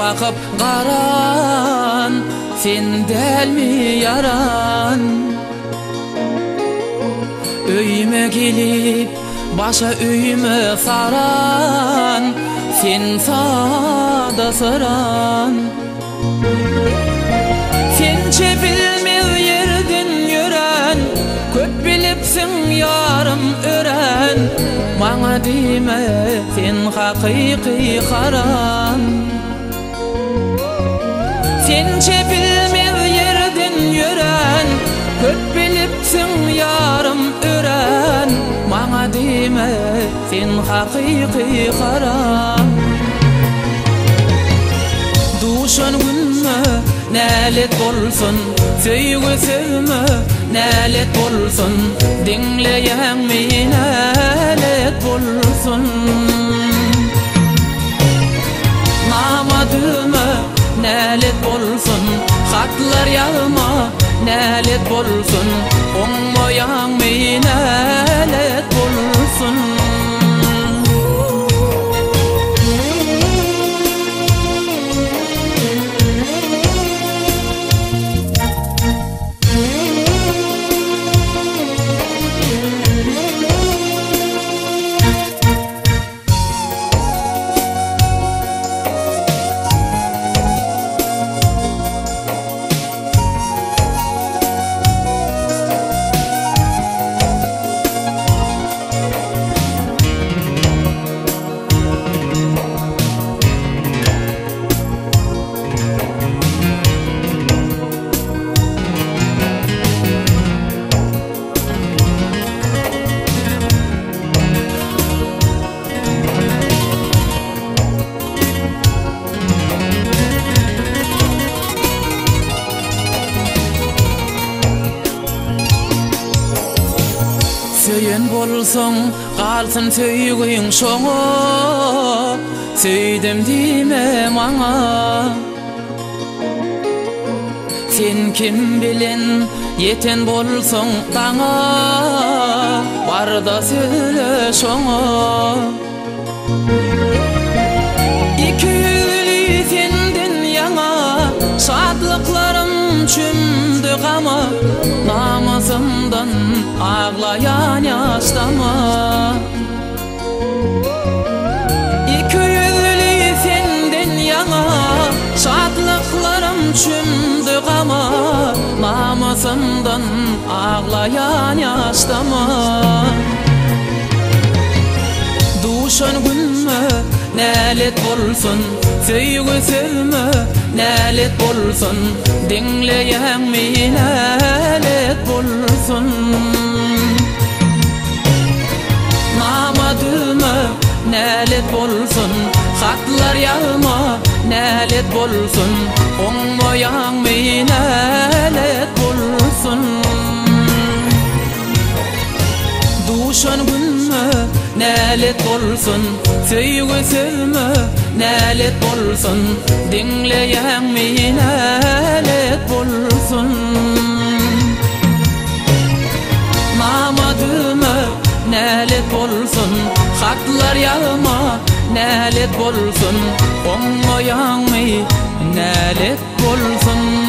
bakıp qaran, sen delmi yaran. Öyüme gelip başa öyüme saran, sen sada saran. Sençe bilmez yerden yören, köp bilipsin yarım ören. Bana deme sen hakiki karan. Sençe bilmez yerden yören, köp bilipsin yarım ören. Bana deme sen hakiki karan. Duşan günme nälet bolsun, söýgü sevme nälet bolsun, dinleýän meni nälet bolsun. Namadyma nälet bolsun, hatlar ýazma nälet bolsun, oňmaýan meni nälet bolsun. Söyyen bolsoň galsyn söýgüň şoňa, söýdüm diýme maňa. Sen kim bilen yeten bolsoň daňa, barda söýle şoňa. Iki ýüzli senden ýaňa, şadlyklarym çümdi gama. Namazımdan ağlayan yaşlama. İki yüzlü senden yana, şadlıklarım çümdü gama. Namazımdan ağlayan yaşlama. Duşan günme nälet bolsun, söýgü sevme nälet bolsun, dinleýän meni nälet bolsun. Namadyma nälet bolsun, hatlar ýazma nälet bolsun, oňmaýan meni nälet bolsun. Duşan günme nälet bolsun, söýgü sevme nälet bolsun, dinleýän meni nälet bolsun. Namadyma nälet bolsun, hatlar ýazma nälet bolsun, oňmaýan meni nälet bolsun.